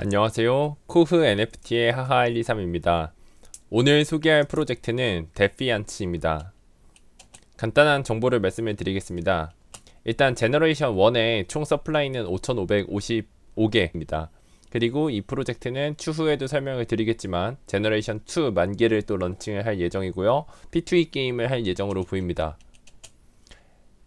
안녕하세요. 코흐 NFT의 하하123입니다. 오늘 소개할 프로젝트는 데피안츠입니다. 간단한 정보를 말씀을 드리겠습니다. 일단 제너레이션 1의 총 서플라이는 5555개입니다. 그리고 이 프로젝트는 추후에도 설명을 드리겠지만 제너레이션 2 만개를 또 런칭을 할 예정이고요. P2E 게임을 할 예정으로 보입니다.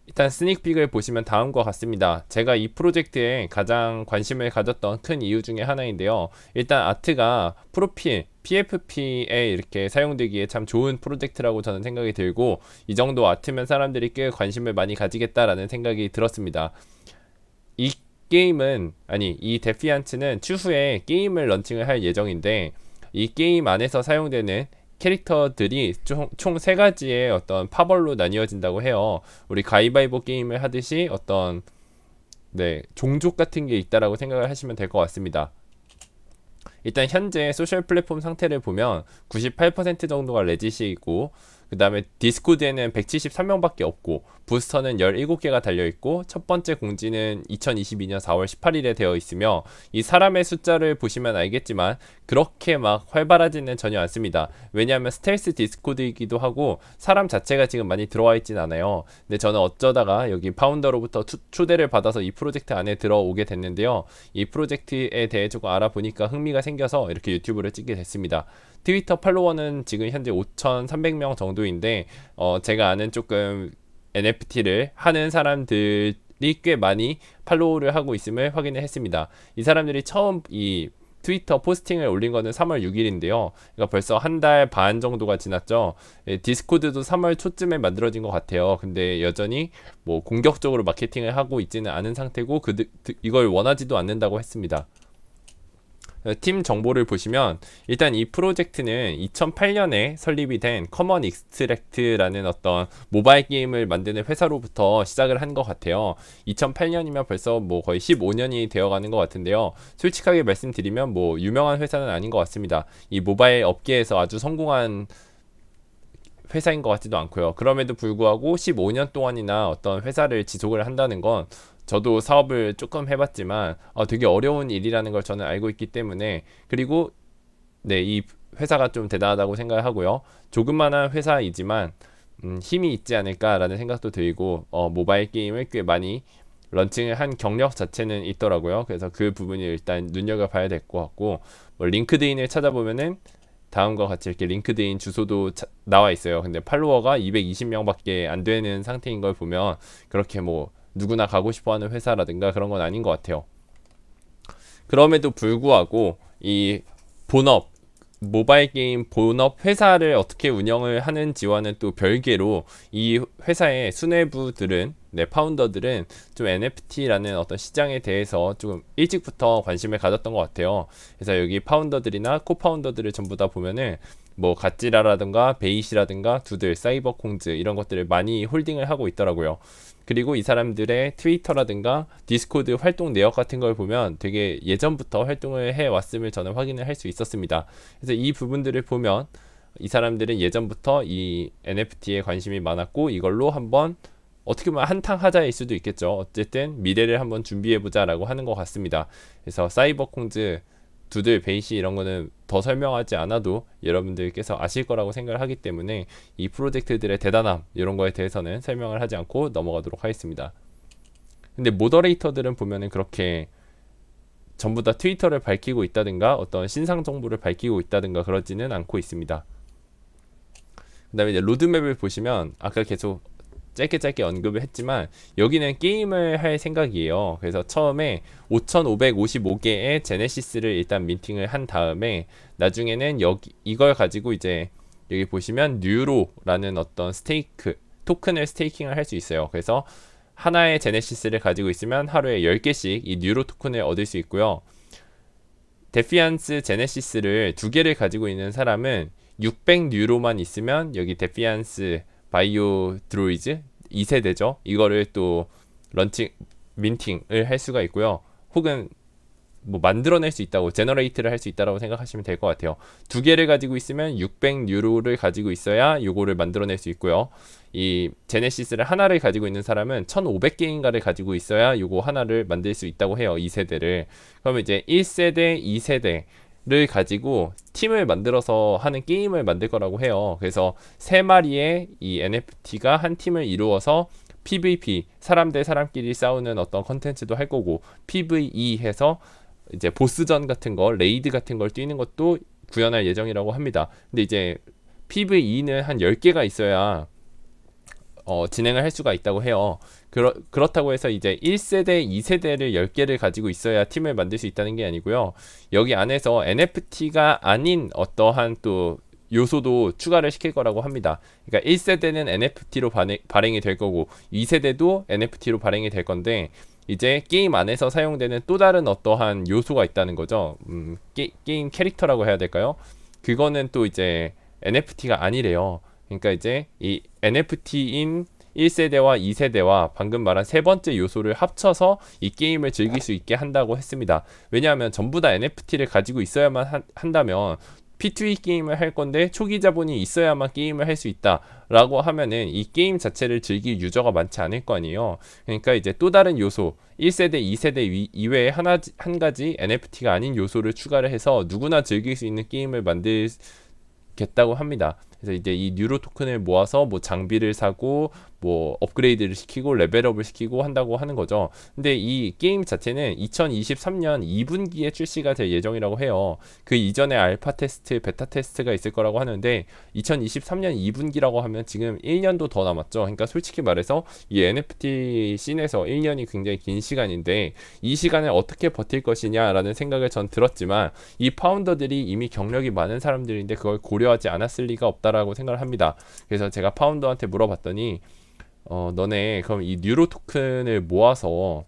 일단 스닉픽을 보시면 다음과 같습니다. 제가 이 프로젝트에 가장 관심을 가졌던 큰 이유 중에 하나인데요. 일단 아트가 프로필 PFP에 이렇게 사용되기에 참 좋은 프로젝트라고 저는 생각이 들고, 이 정도 아트면 사람들이 꽤 관심을 많이 가지겠다라는 생각이 들었습니다. 이 이 데피안츠는 추후에 게임을 런칭을 할 예정인데, 이 게임 안에서 사용되는 캐릭터들이 총 3가지의 어떤 파벌로 나뉘어진다고 해요. 우리 가위바위보 게임을 하듯이 어떤 종족 같은 게 있다라고 생각을 하시면 될 것 같습니다. 일단 현재 소셜 플랫폼 상태를 보면 98% 정도가 레짓이고, 그 다음에 디스코드에는 173명밖에 없고, 부스터는 17개가 달려있고, 첫 번째 공지는 2022년 4월 18일에 되어 있으며, 이 사람의 숫자를 보시면 알겠지만 그렇게 막 활발하지는 전혀 않습니다. 왜냐하면 스텔스 디스코드이기도 하고 사람 자체가 지금 많이 들어와 있진 않아요. 근데 저는 어쩌다가 여기 파운더로부터 초대를 받아서 이 프로젝트 안에 들어오게 됐는데요. 이 프로젝트에 대해 조금 알아보니까 흥미가 생겨서 이렇게 유튜브를 찍게 됐습니다. 트위터 팔로워는 지금 현재 5,300명 정도인데, 제가 아는 조금 NFT를 하는 사람들이 꽤 많이 팔로우를 하고 있음을 확인을 했습니다. 이 사람들이 처음 이 트위터 포스팅을 올린 거는 3월 6일인데요. 그러니까 벌써 한 달 반 정도가 지났죠. 디스코드도 3월 초쯤에 만들어진 것 같아요. 근데 여전히 뭐 공격적으로 마케팅을 하고 있지는 않은 상태고, 이걸 원하지도 않는다고 했습니다. 팀 정보를 보시면 일단 이 프로젝트는 2008년에 설립이 된 커먼 익스트랙트라는 어떤 모바일 게임을 만드는 회사로부터 시작을 한 것 같아요. 2008년이면 벌써 뭐 거의 15년이 되어가는 것 같은데요. 솔직하게 말씀드리면 뭐 유명한 회사는 아닌 것 같습니다. 이 모바일 업계에서 아주 성공한 회사인 것 같지도 않고요. 그럼에도 불구하고 15년 동안이나 어떤 회사를 지속을 한다는 건, 저도 사업을 조금 해봤지만 되게 어려운 일이라는 걸 저는 알고 있기 때문에, 그리고 이 회사가 좀 대단하다고 생각을 하고요. 조그만한 회사이지만 힘이 있지 않을까라는 생각도 들고, 모바일 게임을 꽤 많이 런칭을 한 경력 자체는 있더라고요. 그래서 그 부분이 일단 눈여겨봐야 될 것 같고, 뭐 링크드인을 찾아보면은 다음과 같이 이렇게 링크드인 주소도 나와 있어요. 근데 팔로워가 220명밖에 안 되는 상태인 걸 보면 그렇게 뭐 누구나 가고 싶어하는 회사라든가 그런 건 아닌 것 같아요. 그럼에도 불구하고 이 본업, 모바일 게임 본업 회사를 어떻게 운영을 하는지와는 또 별개로, 이 회사의 수뇌부들은, 파운더들은 좀 NFT라는 어떤 시장에 대해서 좀 일찍부터 관심을 가졌던 것 같아요. 그래서 여기 파운더들이나 코파운더들을 전부 다 보면은 뭐 갓지라라든가 베이시라든가 두들, 사이버콩즈 이런 것들을 많이 홀딩을 하고 있더라고요. 그리고 이 사람들의 트위터라든가 디스코드 활동 내역 같은 걸 보면 되게 예전부터 활동을 해왔음을 저는 확인을 할 수 있었습니다. 그래서 이 부분들을 보면 이 사람들은 예전부터 이 NFT에 관심이 많았고, 이걸로 한번 어떻게 보면 한탕 하자일 수도 있겠죠. 어쨌든 미래를 한번 준비해보자 라고 하는 것 같습니다. 그래서 사이버콩즈, 두들, 베이시 이런 거는 더 설명하지 않아도 여러분들께서 아실 거라고 생각을 하기 때문에 이 프로젝트들의 대단함 이런 거에 대해서는 설명을 하지 않고 넘어가도록 하겠습니다. 근데 모더레이터들은 보면은 그렇게 전부 다 트위터를 밝히고 있다든가 어떤 신상 정보를 밝히고 있다든가 그러지는 않고 있습니다. 그 다음에 이제 로드맵을 보시면 아까 계속 짧게 언급을 했지만 여기는 게임을 할 생각이에요. 그래서 처음에 5555개의 제네시스를 일단 민팅을 한 다음에, 나중에는 이걸 가지고 이제 여기 보시면 뉴로라는 어떤 토큰을 스테이킹을 할 수 있어요. 그래서 하나의 제네시스를 가지고 있으면 하루에 10개씩 이 뉴로 토큰을 얻을 수 있고요. 데피안스 제네시스를 2개를 가지고 있는 사람은 600 뉴로만 있으면 여기 데피안스 바이오 드로이즈 2세대죠. 이거를 또 민팅을 할 수가 있고요. 혹은 뭐 만들어낼 수 있다고, 제너레이트를 할 수 있다라고 생각하시면 될 것 같아요. 두 개를 가지고 있으면 600유로를 가지고 있어야 요거를 만들어낼 수 있고요. 이 제네시스를 하나를 가지고 있는 사람은 1500개인가를 가지고 있어야 요거 하나를 만들 수 있다고 해요. 2세대를. 그러면 이제 1세대, 2세대를 가지고 팀을 만들어서 하는 게임을 만들 거라고 해요. 그래서 3마리의 이 NFT가 한 팀을 이루어서 PVP, 사람 대 사람끼리 싸우는 어떤 컨텐츠도 할 거고, PVE 해서 이제 보스전 같은 거, 레이드 같은 걸 뛰는 것도 구현할 예정이라고 합니다. 근데 이제 PVE는 한 10개가 있어야 진행을 할 수가 있다고 해요. 그렇다고 해서 이제 1세대, 2세대를 10개를 가지고 있어야 팀을 만들 수 있다는 게 아니고요. 여기 안에서 NFT가 아닌 어떠한 또 요소도 추가를 시킬 거라고 합니다. 그러니까 1세대는 NFT로 발행이 될 거고 2세대도 NFT로 발행이 될 건데, 이제 게임 안에서 사용되는 또 다른 어떠한 요소가 있다는 거죠. 게임 캐릭터라고 해야 될까요? 그거는 또 이제 NFT가 아니래요. 그러니까 이제 이 NFT인 1세대와 2세대와 방금 말한 세 번째 요소를 합쳐서 이 게임을 즐길 수 있게 한다고 했습니다. 왜냐하면 전부 다 NFT를 가지고 있어야만 한다면 P2E 게임을 할 건데 초기 자본이 있어야만 게임을 할 수 있다라고 하면은 이 게임 자체를 즐길 유저가 많지 않을 거 아니에요. 그러니까 이제 또 다른 요소, 1세대, 2세대 이외에 한 가지 NFT가 아닌 요소를 추가를 해서 누구나 즐길 수 있는 게임을 만들겠다고 합니다. 그래서 이제 이 뉴로 토큰을 모아서 뭐 장비를 사고 뭐 업그레이드를 시키고 레벨업을 시키고 한다고 하는 거죠. 근데 이 게임 자체는 2023년 2분기에 출시가 될 예정이라고 해요. 그 이전에 알파 테스트, 베타 테스트가 있을 거라고 하는데 2023년 2분기라고 하면 지금 1년도 더 남았죠. 그러니까 솔직히 말해서 이 NFT 씬에서 1년이 굉장히 긴 시간인데 이 시간을 어떻게 버틸 것이냐라는 생각을 전 들었지만, 이 파운더들이 이미 경력이 많은 사람들인데 그걸 고려하지 않았을 리가 없다라고 생각을 합니다. 그래서 제가 파운더한테 물어봤더니 너네 그럼 이 뉴로 토큰을 모아서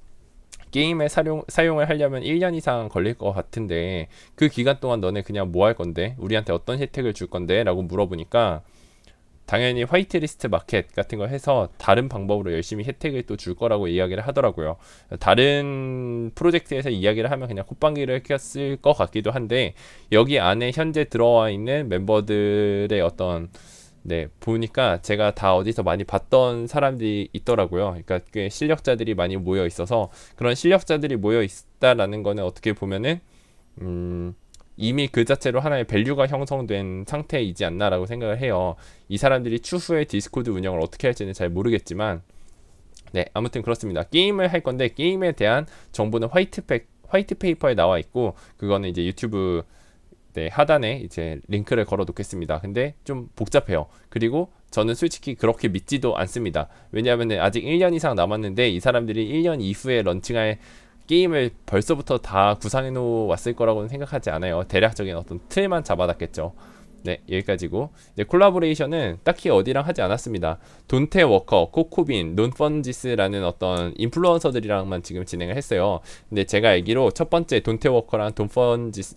게임에 사용을 하려면 1년 이상 걸릴 것 같은데 그 기간 동안 너네 그냥 뭐 할 건데? 우리한테 어떤 혜택을 줄 건데? 라고 물어보니까 당연히 화이트리스트 마켓 같은 거 해서 다른 방법으로 열심히 혜택을 또 줄 거라고 이야기를 하더라고요. 다른 프로젝트에서 이야기를 하면 그냥 콧방귀를 꼈을 것 같기도 한데, 여기 안에 현재 들어와 있는 멤버들의 어떤 보니까 제가 다 어디서 많이 봤던 사람들이 있더라고요. 그러니까 꽤 실력자들이 많이 모여 있어서, 그런 실력자들이 모여 있다라는 거는 어떻게 보면은 이미 그 자체로 하나의 밸류가 형성된 상태이지 않나라고 생각을 해요. 이 사람들이 추후에 디스코드 운영을 어떻게 할지는 잘 모르겠지만, 아무튼 그렇습니다. 게임을 할 건데 게임에 대한 정보는 화이트 페이퍼에 나와 있고, 그거는 이제 유튜브 하단에 이제 링크를 걸어 놓겠습니다. 근데 좀 복잡해요. 그리고 저는 솔직히 그렇게 믿지도 않습니다. 왜냐하면 아직 1년 이상 남았는데 이 사람들이 1년 이후에 런칭할 게임을 벌써부터 다 구상해 놓았을 거라고는 생각하지 않아요. 대략적인 어떤 틀만 잡아놨겠죠. 여기까지고, 이제 콜라보레이션은 딱히 어디랑 하지 않았습니다. 돈테 워커, 코코빈, 논펀지스라는 어떤 인플루언서들이랑만 지금 진행을 했어요. 근데 제가 알기로 첫 번째 돈테 워커랑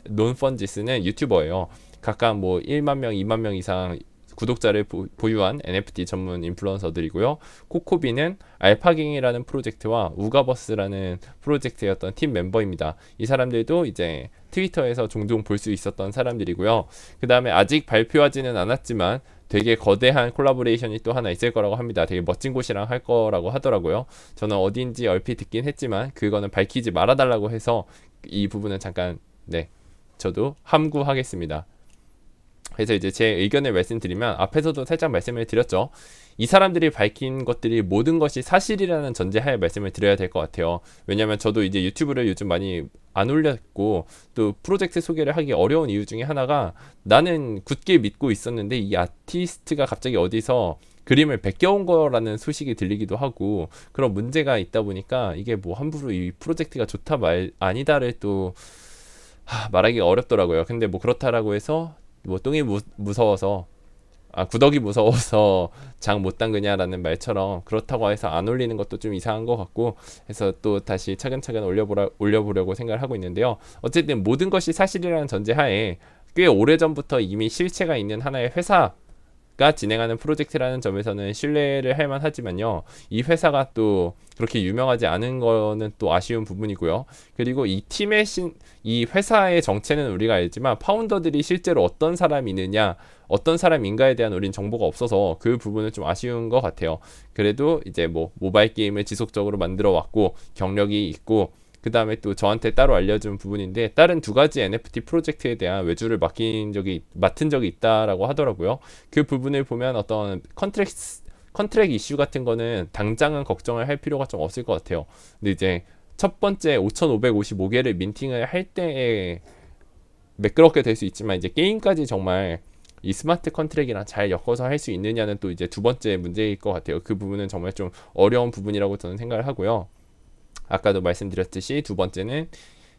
논펀지스는 유튜버예요. 각각 뭐 1만 명, 2만 명 이상 구독자를 보유한 NFT 전문 인플루언서들이고요. 코코비는 알파갱이라는 프로젝트와 우가버스라는 프로젝트의 어떤 팀 멤버입니다. 이 사람들도 이제 트위터에서 종종 볼 수 있었던 사람들이고요. 그 다음에 아직 발표하지는 않았지만 되게 거대한 콜라보레이션이 또 하나 있을 거라고 합니다. 되게 멋진 곳이랑 할 거라고 하더라고요. 저는 어딘지 얼핏 듣긴 했지만 그거는 밝히지 말아달라고 해서 이 부분은 잠깐 저도 함구하겠습니다. 그래서 이제 제 의견을 말씀드리면, 앞에서도 살짝 말씀을 드렸죠. 이 사람들이 밝힌 것들이 모든 것이 사실이라는 전제하에 말씀을 드려야 될 것 같아요. 왜냐면 저도 이제 유튜브를 요즘 많이 안 올렸고, 또 프로젝트 소개를 하기 어려운 이유 중에 하나가, 나는 굳게 믿고 있었는데 이 아티스트가 갑자기 어디서 그림을 베껴온 거라는 소식이 들리기도 하고, 그런 문제가 있다 보니까 이게 뭐 함부로 이 프로젝트가 좋다 아니다를 또 말하기가 어렵더라고요. 근데 뭐 그렇다라고 해서 뭐 똥이 무서워서 구더기 무서워서 장 못 담그냐라는 말처럼 그렇다고 해서 안 올리는 것도 좀 이상한 것 같고 해서 또 다시 차근차근 올려보려고 생각을 하고 있는데요. 어쨌든 모든 것이 사실이라는 전제하에 꽤 오래전부터 이미 실체가 있는 하나의 회사 회사가 진행하는 프로젝트라는 점에서는 신뢰를 할 만하지만요. 이 회사가 또 그렇게 유명하지 않은 거는 또 아쉬운 부분이고요. 그리고 이 회사의 정체는 우리가 알지만 파운더들이 실제로 어떤 사람이 있느냐, 어떤 사람인가에 대한 우린 정보가 없어서 그 부분은 좀 아쉬운 것 같아요. 그래도 이제 뭐 모바일 게임을 지속적으로 만들어 왔고 경력이 있고, 그 다음에 또 저한테 따로 알려준 부분인데, 다른 두 가지 NFT 프로젝트에 대한 외주를 맡은 적이 있다라고 하더라고요. 그 부분을 보면 어떤 컨트랙 이슈 같은 거는 당장은 걱정을 할 필요가 좀 없을 것 같아요. 근데 이제 첫 번째 5,555개를 민팅을 할 때에 매끄럽게 될 수 있지만, 이제 게임까지 정말 이 스마트 컨트랙이랑 잘 엮어서 할 수 있느냐는 또 이제 두 번째 문제일 것 같아요. 그 부분은 정말 좀 어려운 부분이라고 저는 생각을 하고요. 아까도 말씀드렸듯이 두 번째는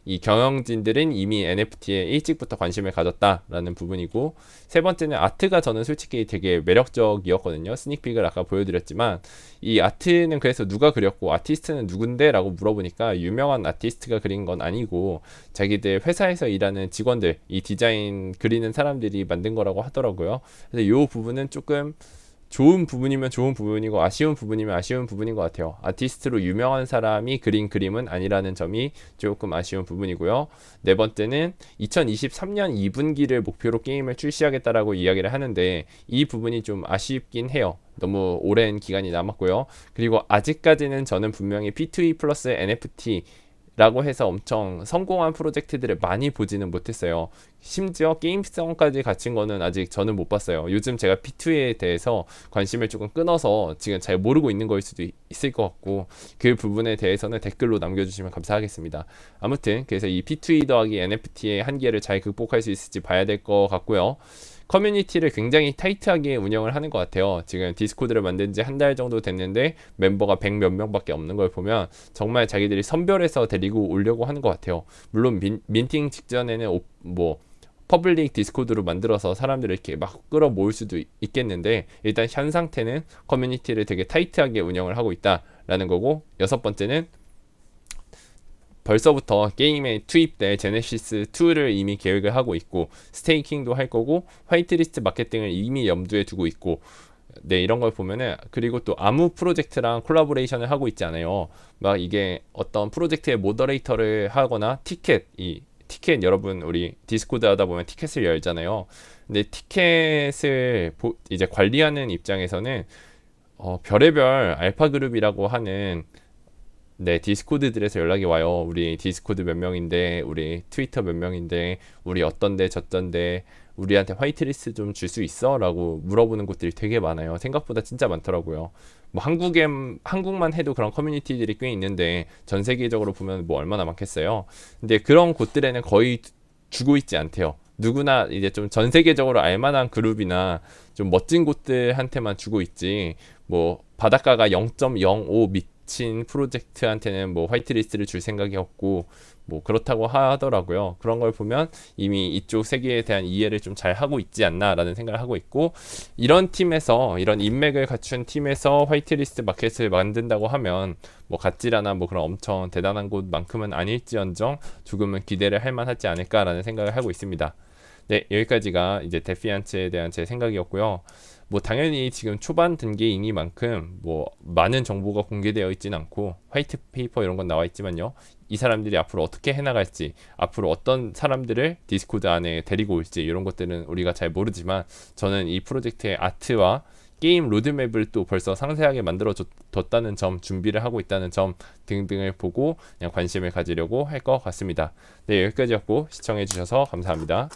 이 경영진들은 이미 NFT에 일찍부터 관심을 가졌다라는 부분이고, 세 번째는 아트가 저는 솔직히 되게 매력적이었거든요. 스닉픽을 아까 보여드렸지만, 이 아트는 그래서 누가 그렸고 아티스트는 누군데? 라고 물어보니까 유명한 아티스트가 그린 건 아니고 자기들 회사에서 일하는 직원들, 이 디자인 그리는 사람들이 만든 거라고 하더라고요. 그래서 이 부분은 조금 좋은 부분이면 좋은 부분이고 아쉬운 부분이면 아쉬운 부분인 것 같아요. 아티스트로 유명한 사람이 그린 그림은 아니라는 점이 조금 아쉬운 부분이고요. 네 번째는 2023년 2분기를 목표로 게임을 출시하겠다라고 이야기를 하는데, 이 부분이 좀 아쉽긴 해요. 너무 오랜 기간이 남았고요. 그리고 아직까지는 저는 분명히 P2E 플러스 NFT 라고 해서 엄청 성공한 프로젝트들을 많이 보지는 못했어요. 심지어 게임성까지 갖춘 거는 아직 저는 못 봤어요. 요즘 제가 P2E에 대해서 관심을 조금 끊어서 지금 잘 모르고 있는 거일 수도 있을 것 같고, 그 부분에 대해서는 댓글로 남겨주시면 감사하겠습니다. 아무튼 그래서 이 P2E 더하기 NFT의 한계를 잘 극복할 수 있을지 봐야 될 것 같고요. 커뮤니티를 굉장히 타이트하게 운영을 하는 것 같아요. 지금 디스코드를 만든 지 한 달 정도 됐는데 멤버가 100 몇 명밖에 없는 걸 보면 정말 자기들이 선별해서 데리고 오려고 하는 것 같아요. 물론 민팅 직전에는 퍼블릭 디스코드로 만들어서 사람들을 이렇게 막 끌어모을 수도 있겠는데, 일단 현 상태는 커뮤니티를 되게 타이트하게 운영을 하고 있다라는 거고, 여섯 번째는 벌써부터 게임에 투입될 제네시스 2를 이미 계획을 하고 있고, 스테이킹도 할 거고, 화이트리스트 마케팅을 이미 염두에 두고 있고, 네, 이런 걸 보면은, 그리고 또 아무 프로젝트랑 콜라보레이션을 하고 있지 않아요. 막 이게 어떤 프로젝트의 모더레이터를 하거나 티켓 여러분 우리 디스코드 하다 보면 티켓을 열잖아요. 근데 티켓을 이제 관리하는 입장에서는 별의별 알파 그룹이라고 하는 디스코드들에서 연락이 와요. 우리 디스코드 몇 명인데, 우리 트위터 몇 명인데, 우리 어떤데 저떤데, 우리한테 화이트리스트 좀 줄 수 있어? 라고 물어보는 곳들이 되게 많아요. 생각보다 진짜 많더라고요. 뭐 한국만 해도 그런 커뮤니티들이 꽤 있는데 전 세계적으로 보면 뭐 얼마나 많겠어요. 근데 그런 곳들에는 거의 주고 있지 않대요. 누구나 이제 좀 전 세계적으로 알만한 그룹이나 좀 멋진 곳들한테만 주고 있지, 뭐 바닷가가 0.05 미친 프로젝트한테는 뭐 화이트리스트를 줄 생각이 없고, 뭐 그렇다고 하더라고요. 그런 걸 보면 이미 이쪽 세계에 대한 이해를 좀 잘 하고 있지 않나라는 생각을 하고 있고, 이런 인맥을 갖춘 팀에서 화이트리스트 마켓을 만든다고 하면 뭐 갓지라나 뭐 그런 엄청 대단한 곳만큼은 아닐지언정 조금은 기대를 할 만하지 않을까라는 생각을 하고 있습니다. 네, 여기까지가 이제 데피안츠에 대한 제 생각이었고요. 뭐 당연히 지금 초반 단계이니만큼 뭐 많은 정보가 공개되어 있지는 않고 화이트 페이퍼 이런 건 나와 있지만요, 이 사람들이 앞으로 어떻게 해나갈지, 앞으로 어떤 사람들을 디스코드 안에 데리고 올지, 이런 것들은 우리가 잘 모르지만, 저는 이 프로젝트의 아트와 게임 로드맵을 또 벌써 상세하게 만들어 뒀다는 점, 준비를 하고 있다는 점 등등을 보고 그냥 관심을 가지려고 할 것 같습니다. 네, 여기까지였고 시청해 주셔서 감사합니다.